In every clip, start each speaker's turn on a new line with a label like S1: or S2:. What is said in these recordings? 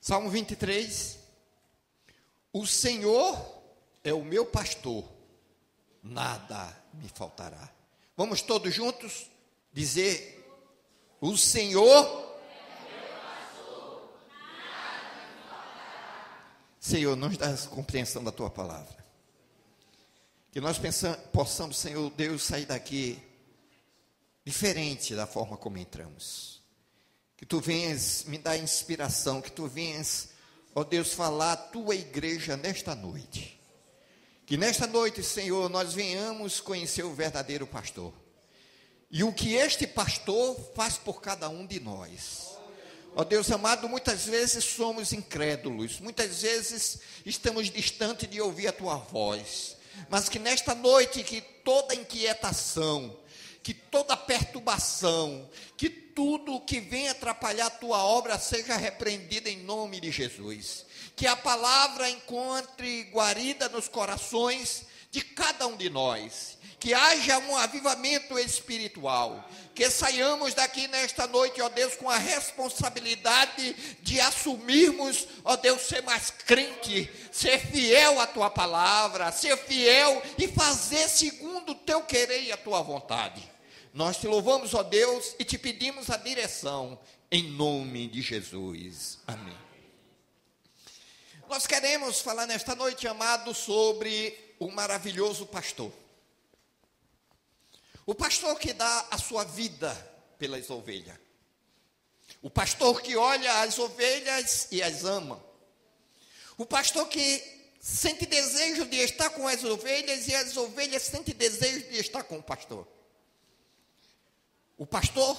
S1: Salmo 23. O Senhor é o meu pastor, nada me faltará. Vamos todos juntos dizer: o Senhor é meu pastor, nada me faltará. Senhor, nos dá a compreensão da tua palavra. Que nós possamos, Senhor Deus, sair daqui diferente da forma como entramos. Que tu venhas me dar inspiração, que tu venhas, ó Deus, falar à tua igreja nesta noite. Que nesta noite, Senhor, nós venhamos conhecer o verdadeiro pastor. E o que este pastor faz por cada um de nós. Ó Deus amado, muitas vezes somos incrédulos, muitas vezes estamos distantes de ouvir a tua voz. Mas que nesta noite, que toda inquietação, que toda perturbação, que tudo que vem atrapalhar a tua obra seja repreendida em nome de Jesus. Que a palavra encontre guarida nos corações de cada um de nós. Que haja um avivamento espiritual. Que saiamos daqui nesta noite, ó Deus, com a responsabilidade de assumirmos, ó Deus, ser mais crente, ser fiel à tua palavra, ser fiel e fazer segundo o teu querer e a tua vontade. Nós te louvamos, ó Deus, e te pedimos a direção, em nome de Jesus. Amém. Nós queremos falar nesta noite, amado, sobre o maravilhoso pastor. O pastor que dá a sua vida pelas ovelhas. O pastor que olha as ovelhas e as ama. O pastor que sente desejo de estar com as ovelhas e as ovelhas sentem desejo de estar com o pastor. O pastor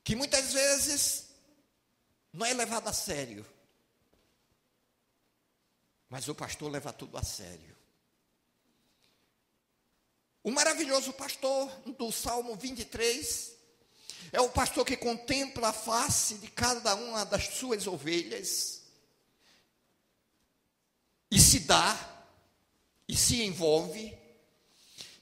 S1: que muitas vezes não é levado a sério. Mas o pastor leva tudo a sério. O maravilhoso pastor do Salmo 23 é o pastor que contempla a face de cada uma das suas ovelhas e se dá, e se envolve,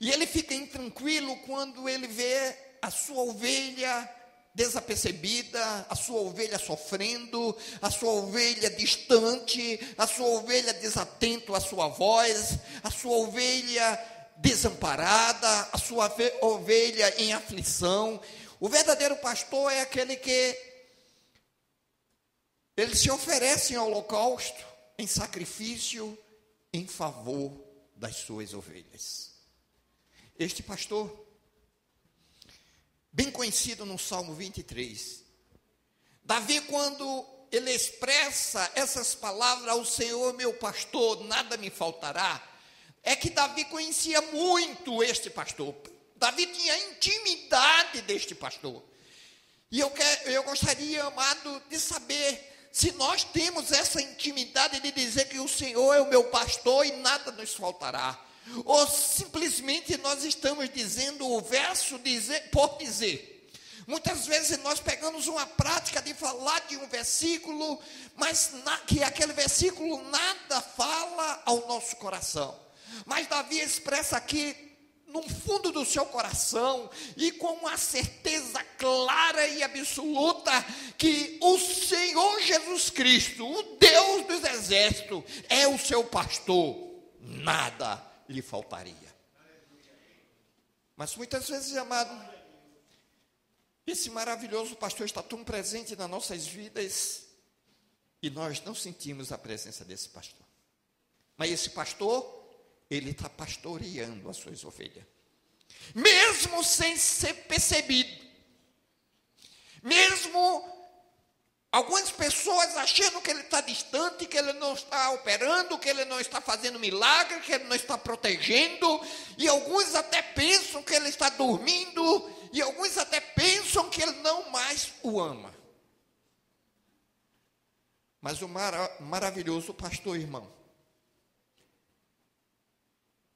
S1: e ele fica intranquilo quando ele vê a sua ovelha desapercebida, a sua ovelha sofrendo, a sua ovelha distante, a sua ovelha desatento à sua voz, a sua ovelha desamparada, a sua ovelha em aflição. O verdadeiro pastor é aquele que ele se oferece em holocausto, em sacrifício, em favor das suas ovelhas. Este pastor, bem conhecido no Salmo 23, Davi, quando ele expressa essas palavras: ao Senhor meu pastor, nada me faltará, é que Davi conhecia muito este pastor. Davi tinha intimidade deste pastor. E eu gostaria, amado, de saber se nós temos essa intimidade de dizer que o Senhor é o meu pastor e nada nos faltará. Ou simplesmente nós estamos dizendo o verso por dizer. Muitas vezes nós pegamos uma prática de falar de um versículo, mas que aquele versículo nada fala ao nosso coração. Mas Davi expressa aqui, no fundo do seu coração, e com uma certeza clara e absoluta, que o Senhor Jesus Cristo, o Deus dos exércitos, é o seu pastor, nada lhe faltaria. Mas muitas vezes, amado, esse maravilhoso pastor está tão presente nas nossas vidas, e nós não sentimos a presença desse pastor. Mas esse pastor, ele está pastoreando as suas ovelhas, mesmo sem ser percebido, mesmo algumas pessoas achando que ele está distante, que ele não está operando, que ele não está fazendo milagre, que ele não está protegendo, e alguns até pensam que ele está dormindo, e alguns até pensam que ele não mais o ama. Mas o maravilhoso pastor, irmão,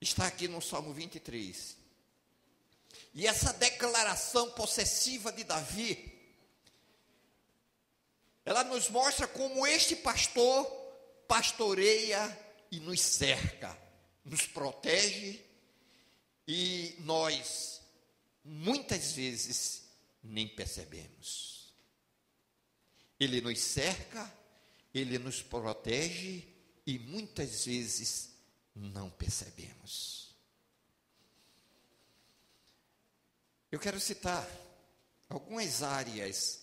S1: está aqui no Salmo 23. E essa declaração possessiva de Davi, ela nos mostra como este pastor pastoreia e nos cerca, nos protege, e nós, muitas vezes, nem percebemos. Ele nos cerca, Ele nos protege e muitas vezes não percebemos. Eu quero citar algumas áreas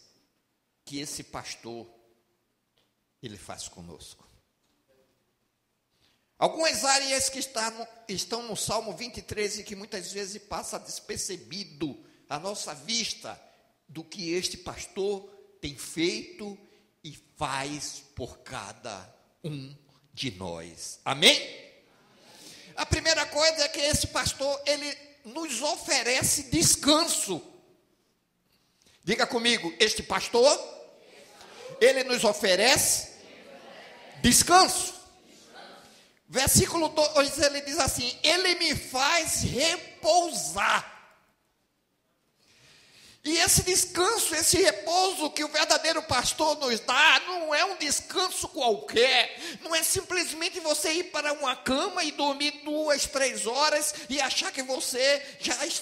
S1: que esse pastor, ele faz conosco. Algumas áreas que estão no Salmo 23 e que muitas vezes passa despercebido à nossa vista do que este pastor tem feito e faz por cada um de nós. Amém? A primeira coisa é que esse pastor, ele nos oferece descanso. Diga comigo, este pastor, ele nos oferece descanso. Versículo 2, ele diz assim: ele me faz repousar. E esse descanso, esse repouso que o verdadeiro pastor nos dá, não é um descanso qualquer, não é simplesmente você ir para uma cama e dormir 2, 3 horas e achar que você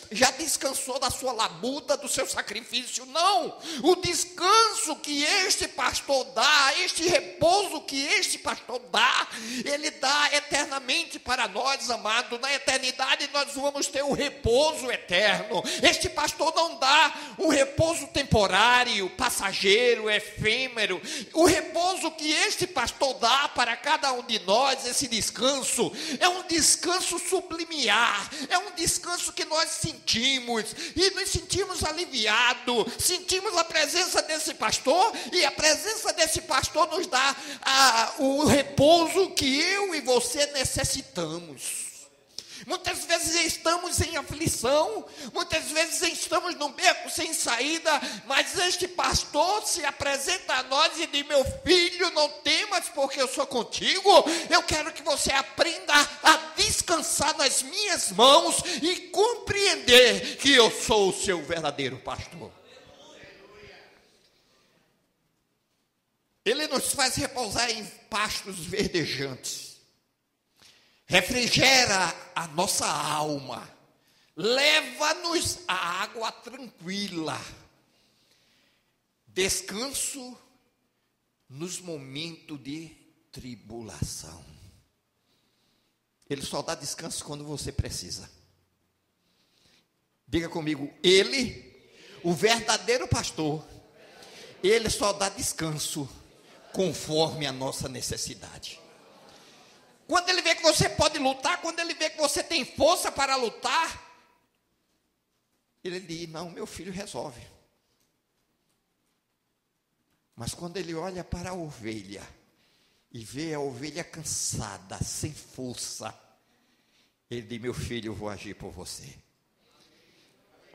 S1: já descansou da sua labuta, do seu sacrifício. Não, o descanso que este pastor dá, este repouso que este pastor dá, ele dá eternamente para nós, amado. Na eternidade nós vamos ter o repouso eterno. Este pastor não dá um repouso temporário, passageiro, efêmero. O repouso que este pastor dá para cada um de nós, esse descanso, é um descanso sublimiar, é um descanso que nós sentimos, e nos sentimos aliviados, sentimos a presença desse pastor, e a presença desse pastor nos dá o repouso que eu e você necessitamos. Muitas vezes estamos em aflição, muitas vezes estamos num beco sem saída, mas este pastor se apresenta a nós e diz: meu filho, não temas, porque eu sou contigo. Eu quero que você aprenda a descansar nas minhas mãos e compreender que eu sou o seu verdadeiro pastor. Ele nos faz repousar em pastos verdejantes, refrigera a nossa alma, leva-nos à água tranquila, descanso nos momentos de tribulação. Ele só dá descanso quando você precisa. Diga comigo, ele, o verdadeiro pastor, ele só dá descanso conforme a nossa necessidade. Quando ele vê que você pode lutar, quando ele vê que você tem força para lutar, ele diz: não, meu filho resolve. Mas quando ele olha para a ovelha e vê a ovelha cansada, sem força, ele diz: meu filho, eu vou agir por você.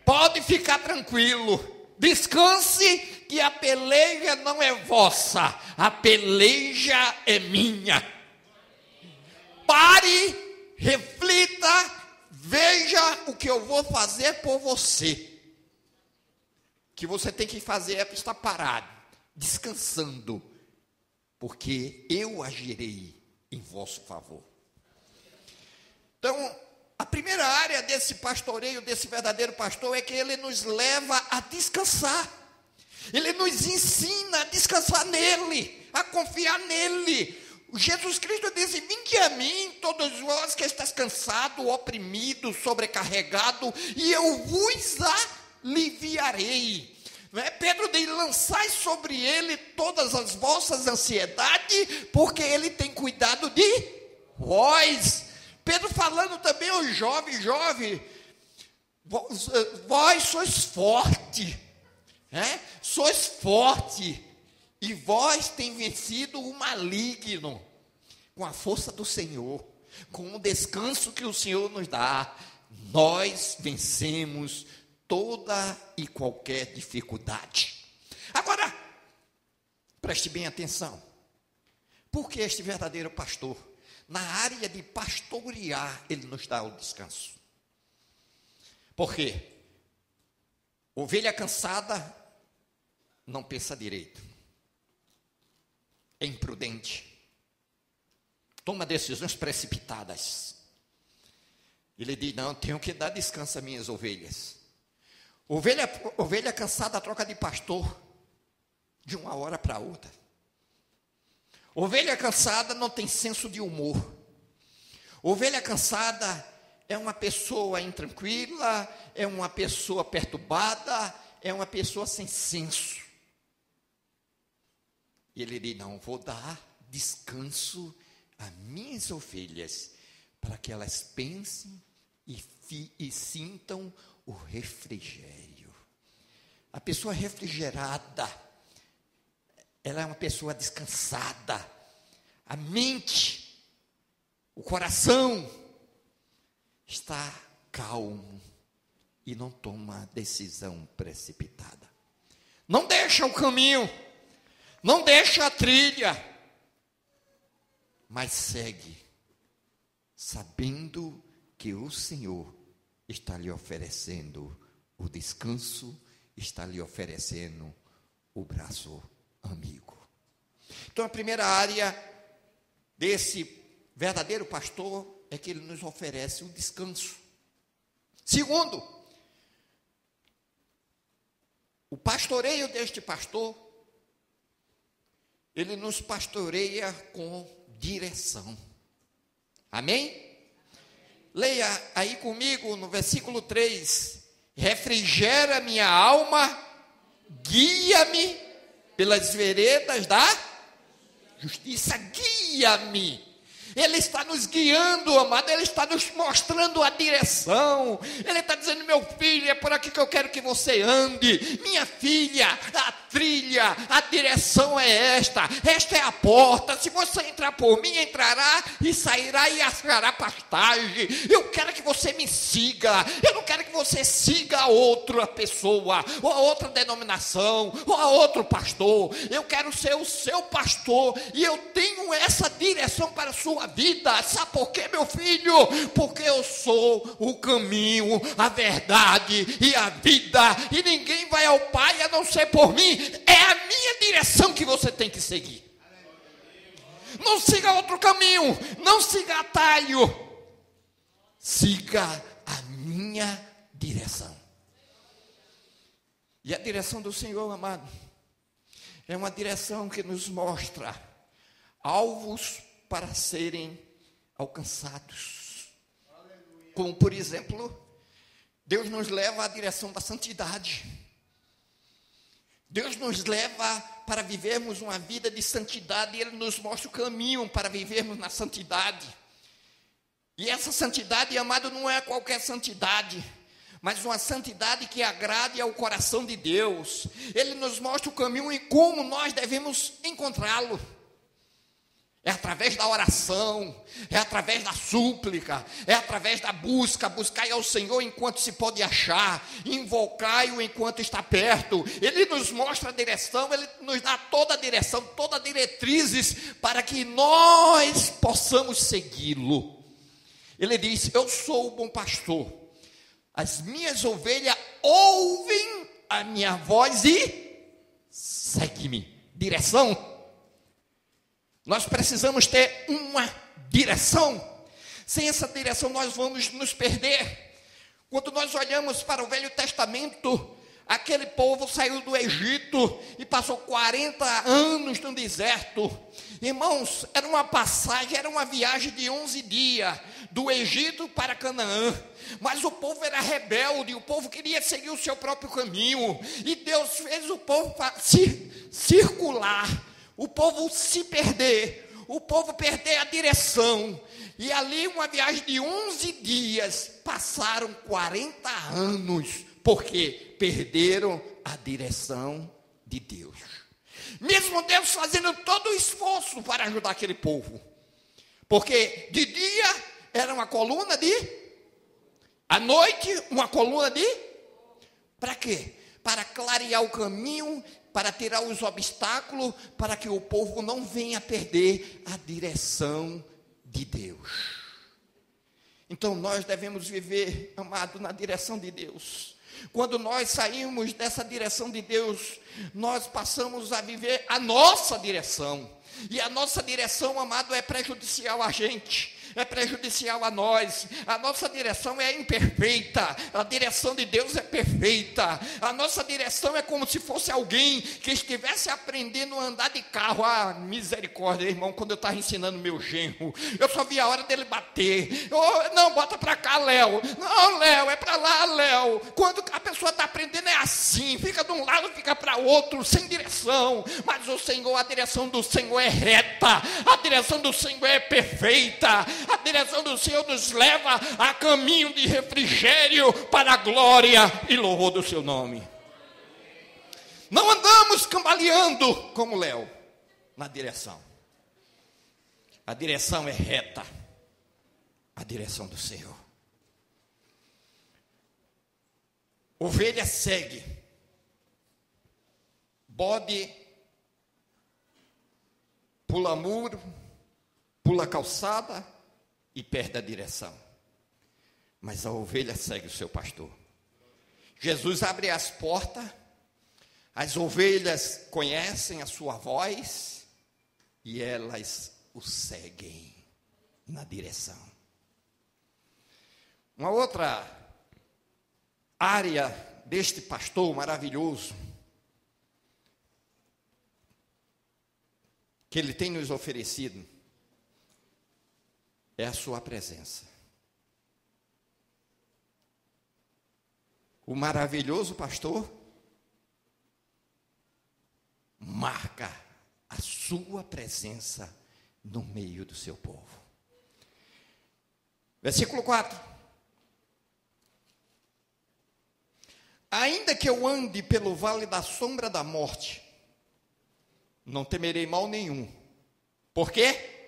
S1: Pode ficar tranquilo, descanse, que a peleja não é vossa, a peleja é minha. Pare, reflita, veja o que eu vou fazer por você. O que você tem que fazer é estar parado, descansando, porque eu agirei em vosso favor. Então, a primeira área desse pastoreio, desse verdadeiro pastor, é que ele nos leva a descansar. Ele nos ensina a descansar nele, a confiar nele. Jesus Cristo disse: vinde a mim, todos vós que estáis cansados, oprimidos, sobrecarregados, e eu vos aliviarei. Não é? Pedro diz: lançai sobre ele todas as vossas ansiedades, porque ele tem cuidado de vós. Pedro falando também aos jovens, vós sois forte, sois forte, e vós tem vencido o maligno, com a força do Senhor, com o descanso que o Senhor nos dá, nós vencemos toda e qualquer dificuldade. Agora, preste bem atenção, porque este verdadeiro pastor, na área de pastorear, ele nos dá o descanso. Por quê? Ovelha cansada não pensa direito, é imprudente, toma decisões precipitadas. Ele diz: não, tenho que dar descanso às minhas ovelhas. Ovelha cansada troca de pastor de uma hora para outra. Ovelha cansada não tem senso de humor. Ovelha cansada é uma pessoa intranquila, é uma pessoa perturbada, é uma pessoa sem senso. E ele diz: não, vou dar descanso a minhas ovelhas, para que elas pensem e sintam o refrigério. A pessoa refrigerada, ela é uma pessoa descansada. A mente, o coração está calmo e não toma decisão precipitada. Não deixa o caminho, não deixa a trilha, mas segue, sabendo que o Senhor está lhe oferecendo o descanso, está lhe oferecendo o braço amigo. Então, a primeira área desse verdadeiro pastor é que ele nos oferece o descanso. Segundo, o pastoreio deste pastor, ele nos pastoreia com direção. Amém? Leia aí comigo no versículo 3: refrigera minha alma, guia-me pelas veredas da justiça. Guia-me. Ele está nos guiando, amado. Ele está nos mostrando a direção. Ele está dizendo: meu filho, é por aqui que eu quero que você ande. Minha filha, a trilha, a direção é esta. Esta é a porta. Se você entrar por mim, entrará e sairá e achará pastagem. Eu quero que você me siga. Eu não quero que você siga a outra pessoa, ou a outra denominação, ou a outro pastor. Eu quero ser o seu pastor, e eu tenho essa direção para a sua vida. Sabe por quê, meu filho? Porque eu sou o caminho, a verdade e a vida, e ninguém vai ao Pai a não ser por mim. É a minha direção que você tem que seguir. Não siga outro caminho, não siga atalho, siga a minha direção. E a direção do Senhor, amado, é uma direção que nos mostra alvos para serem alcançados. Como, por exemplo, Deus nos leva à direção da santidade. Deus nos leva para vivermos uma vida de santidade, e Ele nos mostra o caminho para vivermos na santidade. E essa santidade, amado, não é qualquer santidade, mas uma santidade que agrade ao coração de Deus. Ele nos mostra o caminho e como nós devemos encontrá-lo. É através da oração, é através da súplica, é através da busca. Buscai ao Senhor enquanto se pode achar, invocai-o enquanto está perto. Ele nos mostra a direção, Ele nos dá toda a direção, toda a diretrizes para que nós possamos segui-lo. Ele diz: eu sou o bom pastor, as minhas ovelhas ouvem a minha voz e segue-me. Direção. Nós precisamos ter uma direção. Sem essa direção nós vamos nos perder. Quando nós olhamos para o Velho Testamento, aquele povo saiu do Egito e passou 40 anos no deserto. Irmãos, era uma passagem, era uma viagem de 11 dias, do Egito para Canaã. Mas o povo era rebelde, o povo queria seguir o seu próprio caminho. E Deus fez o povo circular, o povo se perder, o povo perder a direção. E ali, uma viagem de 11 dias, passaram 40 anos, porque perderam a direção de Deus. Mesmo Deus fazendo todo o esforço para ajudar aquele povo, porque de dia era uma coluna de, à noite uma coluna de, para quê? Para clarear o caminho, para tirar os obstáculos, para que o povo não venha perder a direção de Deus. Então nós devemos viver, amado, na direção de Deus. Quando nós saímos dessa direção de Deus, nós passamos a viver a nossa direção. E a nossa direção, amado, é prejudicial a gente. é prejudicial a nós. A nossa direção é imperfeita, a direção de Deus é perfeita. A nossa direção é como se fosse alguém que estivesse aprendendo a andar de carro. Ah, misericórdia, irmão, quando eu estava ensinando meu genro, eu só vi a hora dele bater. Não, bota para cá, Léo. Não, Léo, é para lá, Léo. Quando a pessoa está aprendendo é assim, fica de um lado, fica para outro, sem direção. Mas o Senhor, a direção do Senhor é reta, a direção do Senhor é perfeita, a direção do Senhor nos leva a caminho de refrigério para a glória e louvor do seu nome. Não andamos cambaleando como Léo na direção. A direção é reta, a direção do Senhor. Ovelha segue, bode pula muro, pula calçada e perde a direção. Mas a ovelha segue o seu pastor. Jesus abre as portas, as ovelhas conhecem a sua voz e elas o seguem na direção. Uma outra área deste pastor maravilhoso que ele tem nos oferecido é a sua presença. O maravilhoso pastor marca a sua presença no meio do seu povo. Versículo 4. Ainda que eu ande pelo vale da sombra da morte, não temerei mal nenhum. Por quê?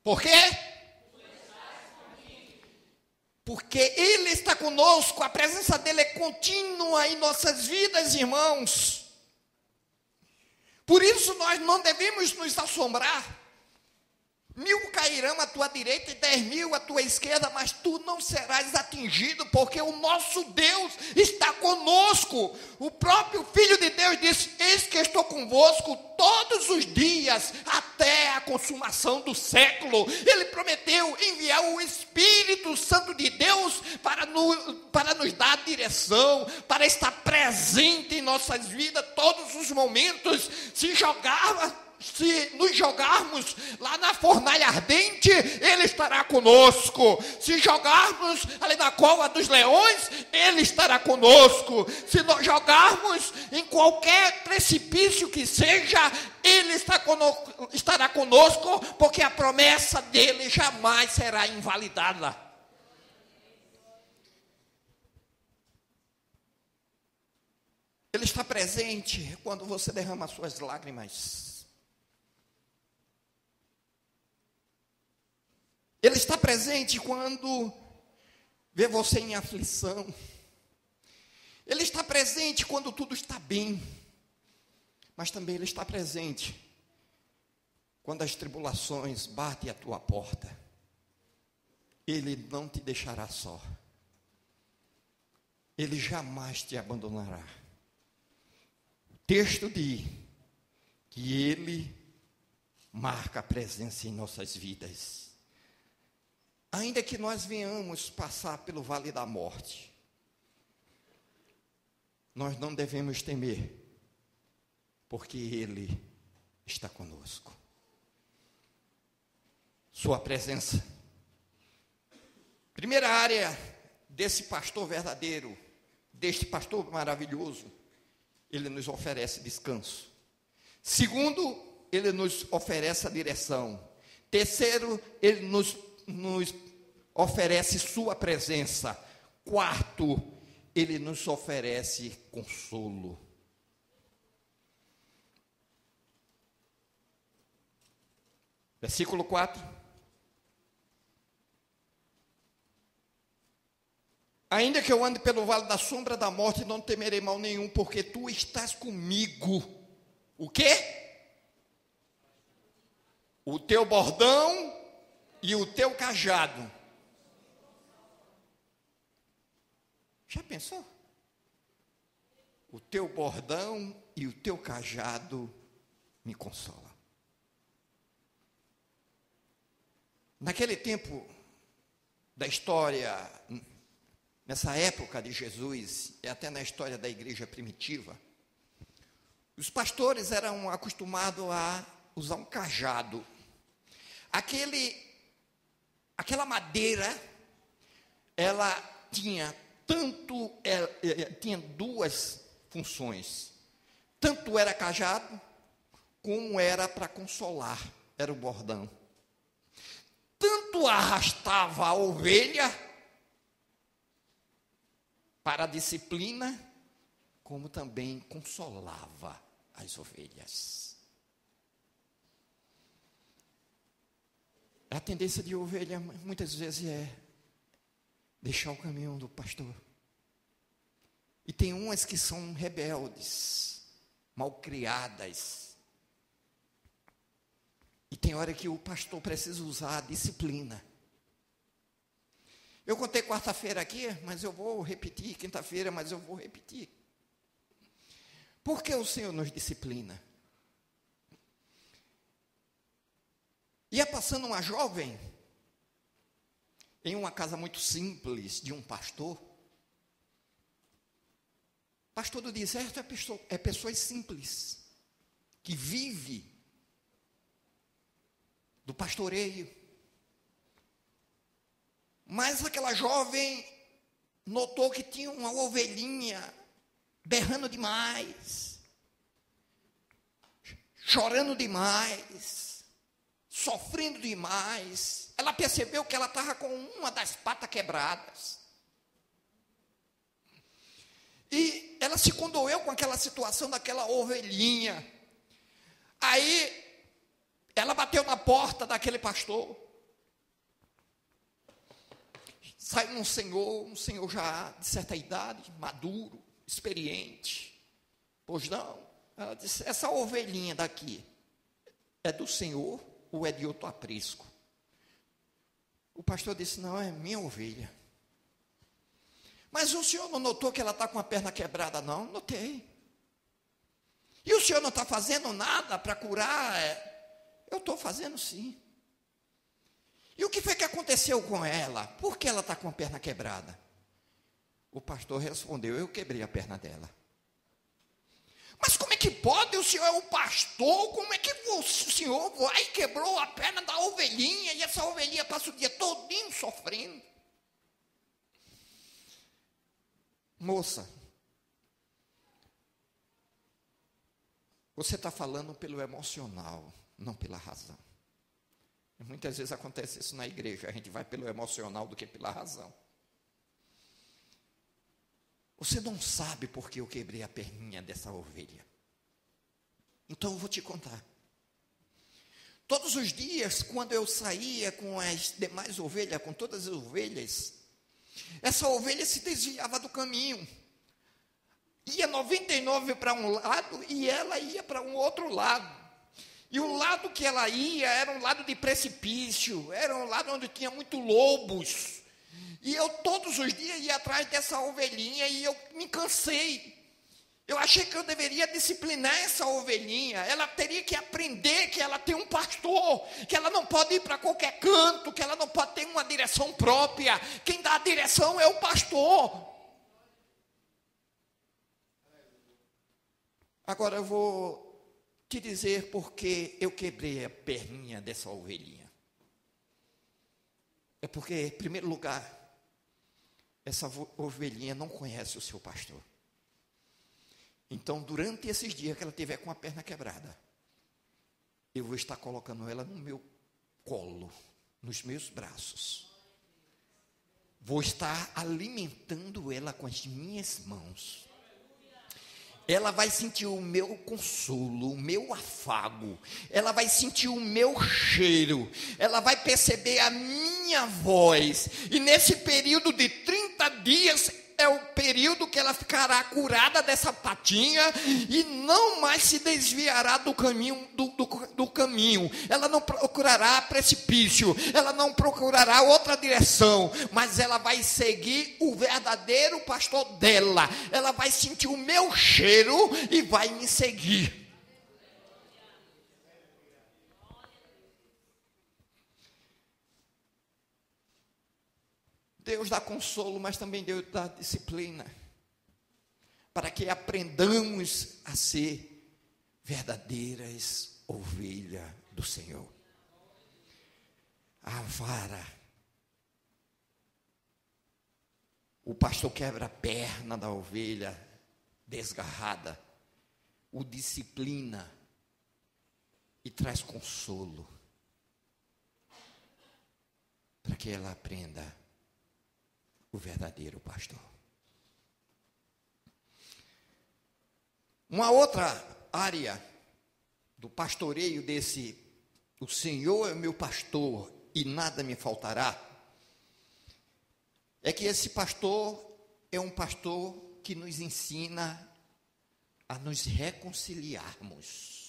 S1: Por quê? Porque Ele está conosco, a presença dEle é contínua em nossas vidas, irmãos. Por isso nós não devemos nos assombrar. 1000 cairão à tua direita e 10.000 à tua esquerda, mas tu não serás atingido, porque o nosso Deus está conosco. O próprio Filho de Deus disse: eis que estou convosco todos os dias, até a consumação do século. Ele prometeu enviar o Espírito Santo de Deus para nos dar direção, para estar presente em nossas vidas, todos os momentos. Se nos jogarmos lá na fornalha ardente, Ele estará conosco. Se jogarmos ali na cova dos leões, Ele estará conosco. Se nós jogarmos em qualquer precipício que seja, Ele estará conosco, porque a promessa dEle jamais será invalidada. Ele está presente quando você derrama suas lágrimas. Ele está presente quando vê você em aflição. Ele está presente quando tudo está bem. Mas também Ele está presente quando as tribulações batem à tua porta. Ele não te deixará só. Ele jamais te abandonará. O texto diz que Ele marca a presença em nossas vidas. Ainda que nós venhamos passar pelo vale da morte, nós não devemos temer, porque Ele está conosco. Sua presença. Primeira área desse pastor verdadeiro, deste pastor maravilhoso, Ele nos oferece descanso. Segundo, Ele nos oferece a direção. Terceiro, Ele nos oferece sua presença. Quarto, Ele nos oferece consolo. Versículo 4. Ainda que eu ande pelo vale da sombra da morte, não temerei mal nenhum, porque tu estás comigo. O quê? O teu bordão e o teu cajado. Já pensou? O teu bordão e o teu cajado me consolam. Naquele tempo da história, nessa época de Jesus, e até na história da igreja primitiva, os pastores eram acostumados a usar um cajado. Aquela madeira, ela tinha tinha duas funções. Tanto era cajado, como era para consolar, era o bordão. Tanto arrastava a ovelha para a disciplina, como também consolava as ovelhas. A tendência de ovelha, muitas vezes, é deixar o caminho do pastor. E tem umas que são rebeldes, malcriadas. E tem hora que o pastor precisa usar a disciplina. Eu contei quarta-feira aqui, mas eu vou repetir, quinta-feira, mas eu vou repetir. Por que o Senhor nos disciplina? Ia passando uma jovem em uma casa muito simples de um pastor. Pastor do deserto é pessoas simples, que vive do pastoreio. Mas aquela jovem notou que tinha uma ovelhinha berrando demais, chorando demais, sofrendo demais. Ela percebeu que ela estava com uma das patas quebradas. E ela se condoeu com aquela situação daquela ovelhinha. Aí ela bateu na porta daquele pastor. Saiu um senhor já de certa idade, maduro, experiente. Pois não, ela disse: essa ovelhinha daqui é do Senhor ou é de outro aprisco? O pastor disse: não, é minha ovelha. Mas o senhor não notou que ela está com a perna quebrada? Não, notei. E o senhor não está fazendo nada para curar? Eu estou fazendo sim. E o que foi que aconteceu com ela? Por que ela está com a perna quebrada? O pastor respondeu: eu quebrei a perna dela. Mas como é que pode? O senhor é o pastor, como é que o senhor vai e quebrou a perna da ovelhinha, e essa ovelhinha passa o dia todinho sofrendo? Moça, você está falando pelo emocional, não pela razão. Muitas vezes acontece isso na igreja, a gente vai pelo emocional do que pela razão. Você não sabe por que eu quebrei a perninha dessa ovelha. Então eu vou te contar. Todos os dias, quando eu saía com as demais ovelhas, com todas as ovelhas, essa ovelha se desviava do caminho. Ia 99 para um lado e ela ia para um outro lado. E o lado que ela ia era um lado de precipício, era um lado onde tinha muito lobos. E eu todos os dias ia atrás dessa ovelhinha e eu me cansei. Eu achei que eu deveria disciplinar essa ovelhinha. Ela teria que aprender que ela tem um pastor, que ela não pode ir para qualquer canto, que ela não pode ter uma direção própria. Quem dá a direção é o pastor. Agora eu vou te dizer porque eu quebrei a perninha dessa ovelhinha. É porque, em primeiro lugar, essa ovelhinha não conhece o seu pastor. Então, durante esses dias que ela tiver com a perna quebrada, eu vou estar colocando ela no meu colo, nos meus braços. Vou estar alimentando ela com as minhas mãos. Ela vai sentir o meu consolo, o meu afago. Ela vai sentir o meu cheiro. Ela vai perceber a minha voz. E nesse período de 30 dias é o período que ela ficará curada dessa patinha e não mais se desviará do caminho, do caminho. Ela não procurará precipício, ela não procurará outra direção, mas ela vai seguir o verdadeiro pastor dela. Ela vai sentir o meu cheiro e vai me seguir. Deus dá consolo, mas também Deus dá disciplina, para que aprendamos a ser verdadeiras ovelhas do Senhor. A vara, o pastor quebra a perna da ovelha desgarrada, o disciplina e traz consolo, para que ela aprenda o verdadeiro pastor. Uma outra área do pastoreio desse, o Senhor é o meu pastor e nada me faltará, é que esse pastor é um pastor que nos ensina a nos reconciliarmos.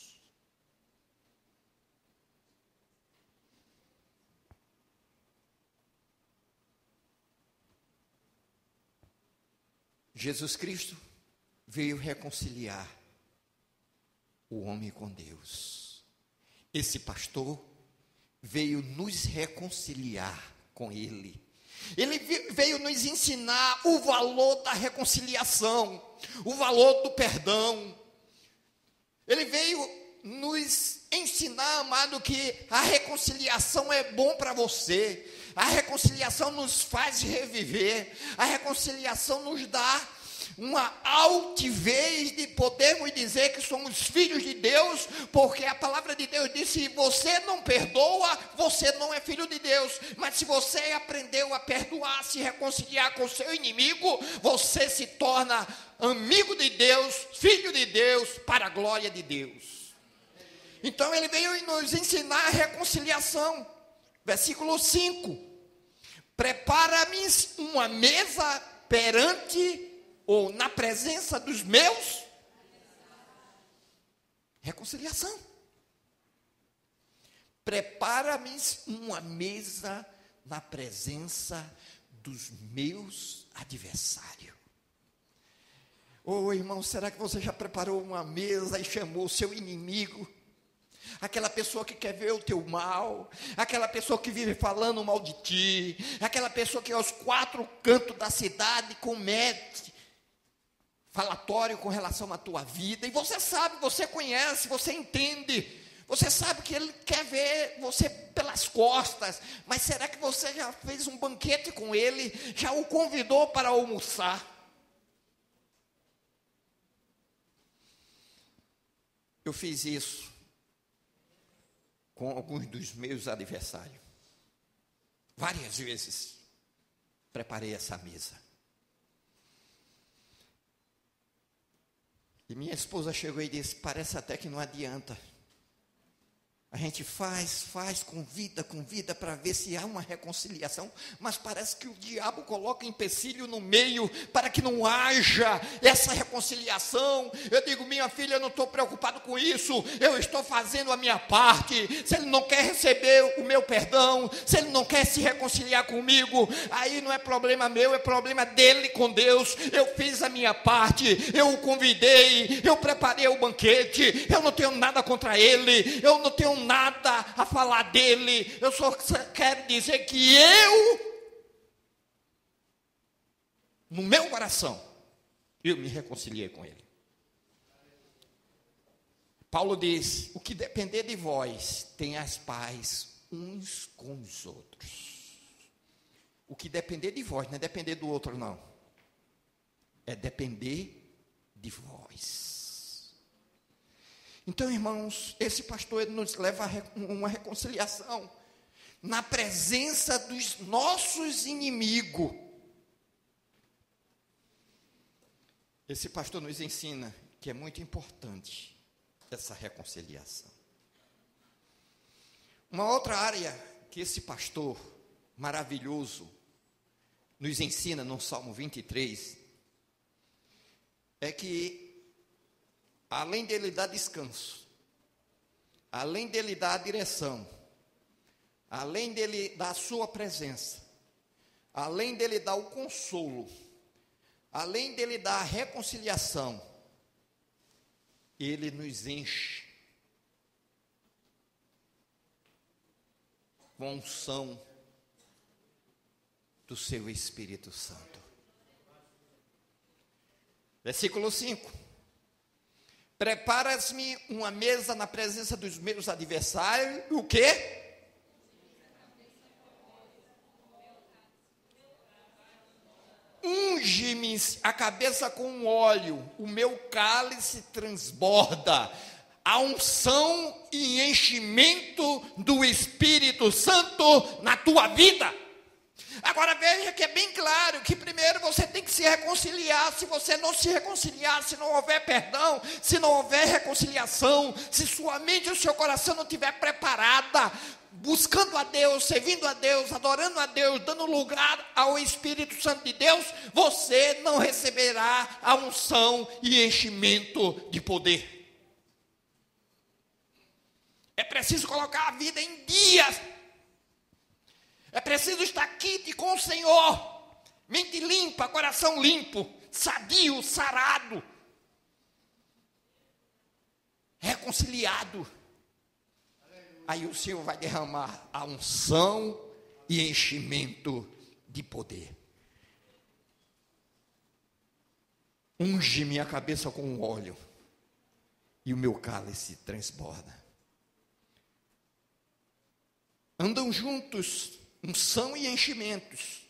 S1: Jesus Cristo veio reconciliar o homem com Deus. Esse pastor veio nos reconciliar com Ele. Ele veio nos ensinar o valor da reconciliação, o valor do perdão. Ele veio nos ensinar, amado, que a reconciliação é bom para você. A reconciliação nos faz reviver. A reconciliação nos dá uma altivez de podermos dizer que somos filhos de Deus, porque a palavra de Deus diz: se você não perdoa, você não é filho de Deus. Mas se você aprendeu a perdoar, se reconciliar com o seu inimigo, você se torna amigo de Deus, filho de Deus, para a glória de Deus. Então ele veio nos ensinar a reconciliação. Versículo 5: prepara-me uma mesa perante ou na presença dos meus. Reconciliação. Prepara-me uma mesa na presença dos meus adversários. Ô irmão, será que você já preparou uma mesa e chamou o seu inimigo? Aquela pessoa que quer ver o teu mal, aquela pessoa que vive falando mal de ti, aquela pessoa que aos quatro cantos da cidade comete falatório com relação à tua vida, e você sabe, você conhece, você entende, você sabe que ele quer ver você pelas costas, mas será que você já fez um banquete com ele, já o convidou para almoçar? Eu fiz isso com alguns dos meus adversários, várias vezes preparei essa mesa. E minha esposa chegou e disse: parece até que não adianta. A gente faz, convida para ver se há uma reconciliação, mas parece que o diabo coloca empecilho no meio para que não haja essa reconciliação. Eu digo: minha filha, eu não estou preocupado com isso, eu estou fazendo a minha parte. Se ele não quer receber o meu perdão, se ele não quer se reconciliar comigo, aí não é problema meu, é problema dele com Deus. Eu fiz a minha parte, eu o convidei, eu preparei o banquete, eu não tenho nada contra ele, eu não tenho nada a falar dele, eu só quero dizer que no meu coração, eu me reconciliei com ele. Paulo diz: o que depender de vós, tenhais paz uns com os outros. O que depender de vós, não é depender do outro, não, é depender de vós. Então, irmãos, esse pastor ele nos leva a uma reconciliação na presença dos nossos inimigos. Esse pastor nos ensina que é muito importante essa reconciliação. Uma outra área que esse pastor maravilhoso nos ensina no Salmo 23 é que, além dele dar descanso, além dele dar a direção, além dele dar a sua presença, além dele dar o consolo, além dele dar a reconciliação, ele nos enche com a unção do seu Espírito Santo. Versículo 5. Preparas-me uma mesa na presença dos meus adversários, o quê? Unge-me a cabeça com óleo, o meu cálice transborda. A unção e enchimento do Espírito Santo na tua vida. Agora veja que é bem claro que primeiro você tem que se reconciliar. Se você não se reconciliar, se não houver perdão, se não houver reconciliação, se sua mente e o seu coração não estiver preparada, buscando a Deus, servindo a Deus, adorando a Deus, dando lugar ao Espírito Santo de Deus, você não receberá a unção e enchimento de poder. É preciso colocar a vida em dia. É preciso estar quente com o Senhor. Mente limpa, coração limpo, sadio, sarado, reconciliado. Aí o Senhor vai derramar a unção e enchimento de poder. Unge minha cabeça com óleo e o meu cálice transborda. Andam juntos unção e enchimentos.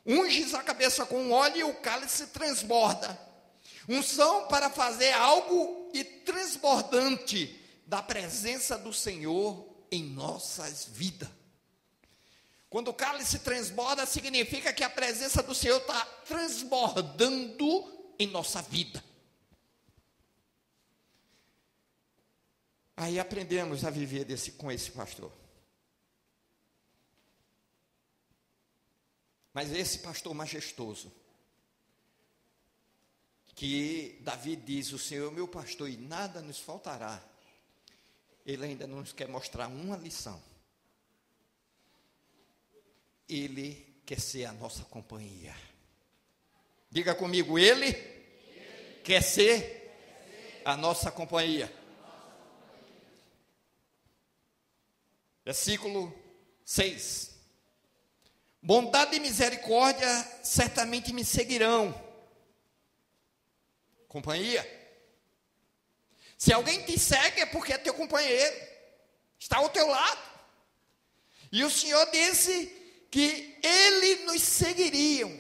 S1: Unges a cabeça com óleo e o cálice transborda. Unção para fazer algo e transbordante da presença do Senhor em nossas vidas. Quando o cálice transborda, significa que a presença do Senhor está transbordando em nossa vida. Aí aprendemos a viver com esse pastor. Mas esse pastor majestoso, que Davi diz, o Senhor é meu pastor e nada nos faltará, ele ainda nos quer mostrar uma lição. Ele quer ser a nossa companhia. Diga comigo, ele quer ser a nossa companhia. Versículo 6. Bondade e misericórdia certamente me seguirão. Companhia. Se alguém te segue é porque é teu companheiro. Está ao teu lado. E o Senhor disse que Ele nos seguiriam.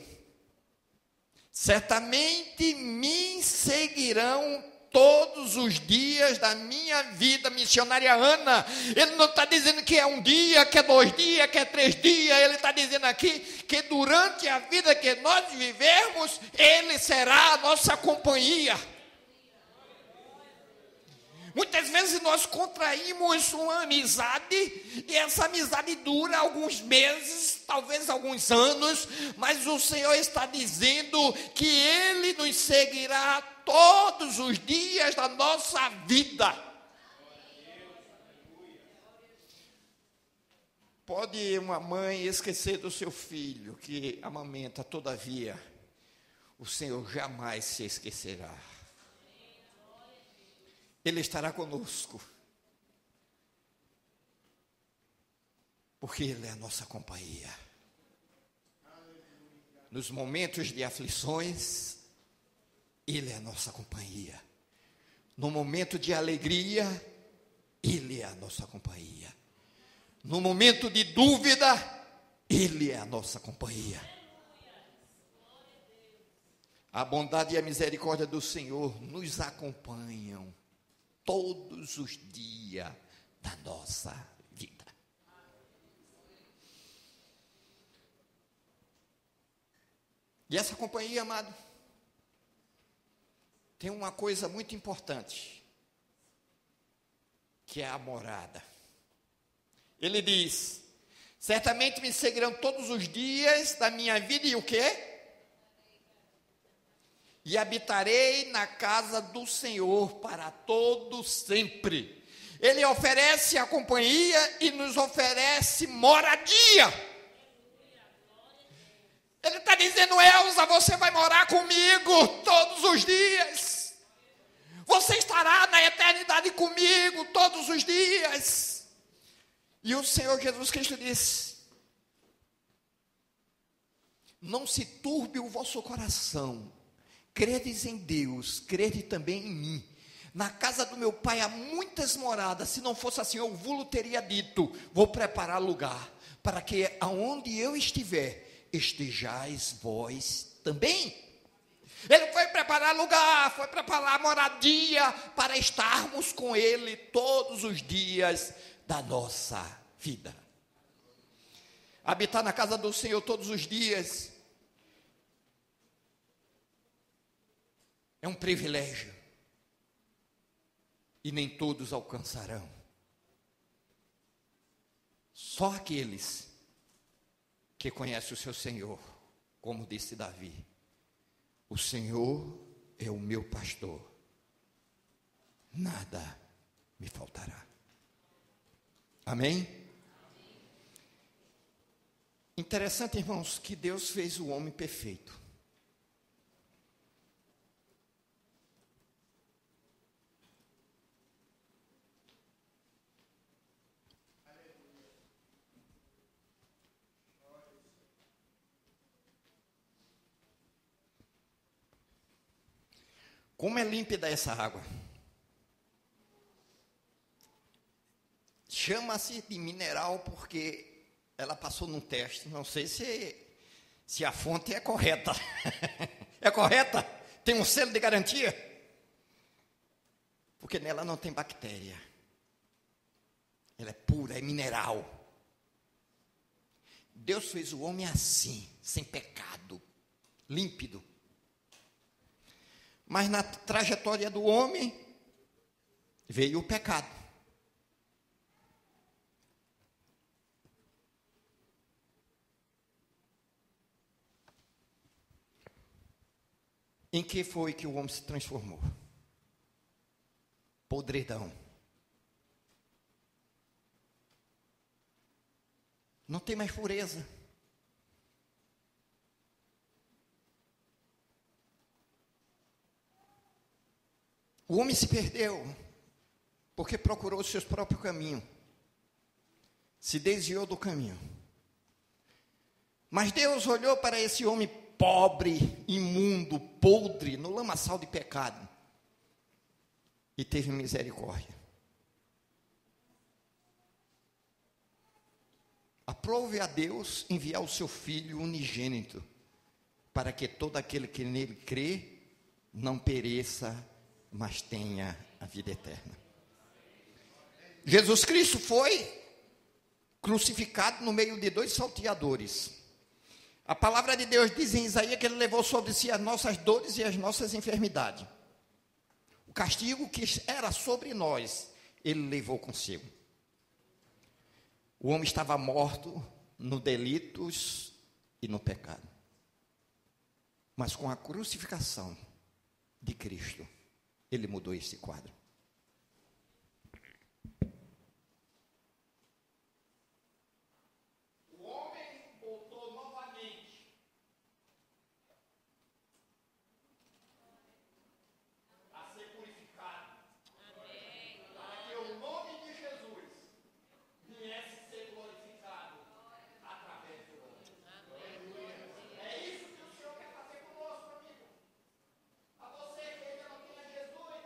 S1: Certamente me seguirão todos os dias da minha vida missionariana. Ele não está dizendo que é um dia, que é 2 dias, que é 3 dias. Ele está dizendo aqui que durante a vida que nós vivermos, Ele será a nossa companhia. Muitas vezes nós contraímos uma amizade e essa amizade dura alguns meses, talvez alguns anos, mas o Senhor está dizendo que Ele nos seguirá todos os dias da nossa vida. Pode uma mãe esquecer do seu filho que amamenta, todavia, o Senhor jamais se esquecerá. Ele estará conosco, porque Ele é a nossa companhia. Nos momentos de aflições, Ele é a nossa companhia. No momento de alegria, Ele é a nossa companhia. No momento de dúvida, Ele é a nossa companhia. A bondade e a misericórdia do Senhor nos acompanham todos os dias da nossa vida. E essa companhia, amado, tem uma coisa muito importante, que é a morada. Ele diz, certamente me seguirão todos os dias da minha vida e o quê? E habitarei na casa do Senhor para todo sempre. Ele oferece a companhia e nos oferece moradia. Ele está dizendo, Elza, você vai morar comigo todos os dias. Você estará na eternidade comigo todos os dias. E o Senhor Jesus Cristo disse, não se turbe o vosso coração. Credes em Deus, crede também em mim. Na casa do meu pai há muitas moradas. Se não fosse assim, eu vos teria dito: vou preparar lugar, para que aonde eu estiver, estejais vós também. Ele foi preparar lugar, foi preparar moradia, para estarmos com Ele todos os dias da nossa vida. Habitar na casa do Senhor todos os dias é um privilégio, e nem todos alcançarão. Só aqueles que conhecem o seu Senhor, como disse Davi: o Senhor é o meu pastor, nada me faltará. Amém? Interessante, irmãos, que Deus fez o homem perfeito. Como é límpida essa água? Chama-se de mineral porque ela passou num teste. Não sei se a fonte é correta. É correta? Tem um selo de garantia? Porque nela não tem bactéria. Ela é pura, é mineral. Deus fez o homem assim, sem pecado, límpido. Mas na trajetória do homem veio o pecado. Em que foi que o homem se transformou? Podridão. Não tem mais pureza. O homem se perdeu porque procurou os seus próprios caminhos, se desviou do caminho. Mas Deus olhou para esse homem pobre, imundo, podre, no lamaçal de pecado, e teve misericórdia. Aprove a Deus enviar o seu Filho unigênito, para que todo aquele que nele crê não pereça, mas tenha a vida eterna. Jesus Cristo foi crucificado no meio de 2 salteadores. A palavra de Deus diz em Isaías que ele levou sobre si as nossas dores e as nossas enfermidades. O castigo que era sobre nós, ele levou consigo. O homem estava morto no delitos e no pecado. Mas com a crucificação de Cristo, ele mudou esse quadro. O homem voltou novamente a ser purificado. Amém. Para que o nome de Jesus viesse ser glorificado através do homem. É isso que o Senhor quer fazer conosco, amigo. A você que ainda não tem a Jesus,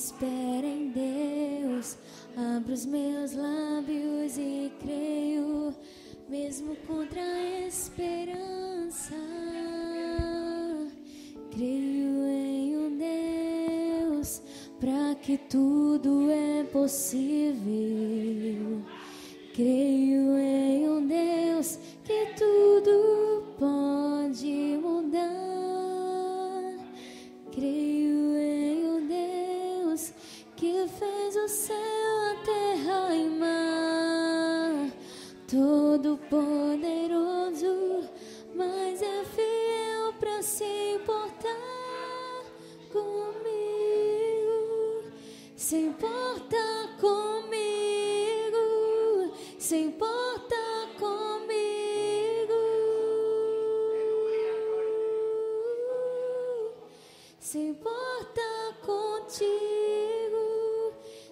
S2: espera em Deus. Abro os meus lábios e creio, mesmo contra a esperança. Creio em um Deus, para que tudo é possível. Creio em um Deus que tudo pode mudar. Creio em um Deus que fez o céu, a terra e mar, todo poderoso, mas é fiel para se importar comigo, se importa comigo, se importa comigo. Se importa contigo,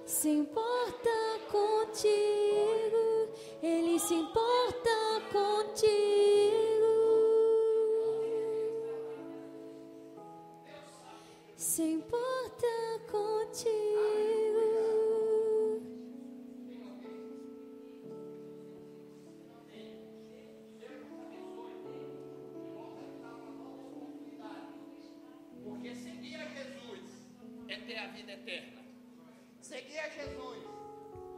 S2: se importa contigo, Ele se importa contigo. Se importa contigo.
S1: Porque seguir a Jesus é ter a vida eterna. Seguir a Jesus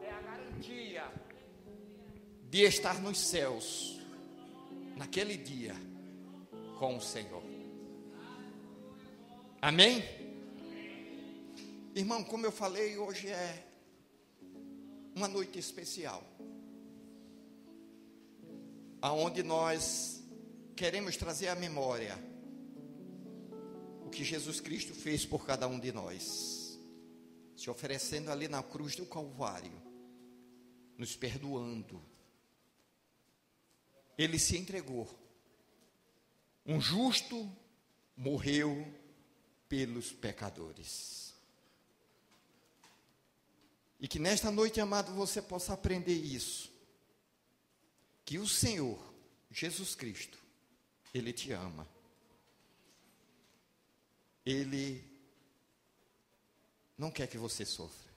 S1: é a garantia de estar nos céus naquele dia com o Senhor. Amém? Irmão, como eu falei, hoje é uma noite especial, aonde nós queremos trazer à memória o que Jesus Cristo fez por cada um de nós, se oferecendo ali na cruz do Calvário, nos perdoando. Ele se entregou. Um justo morreu pelos pecadores. E que nesta noite, amado, você possa aprender isso. Que o Senhor, Jesus Cristo, Ele te ama. Ele não quer que você sofra.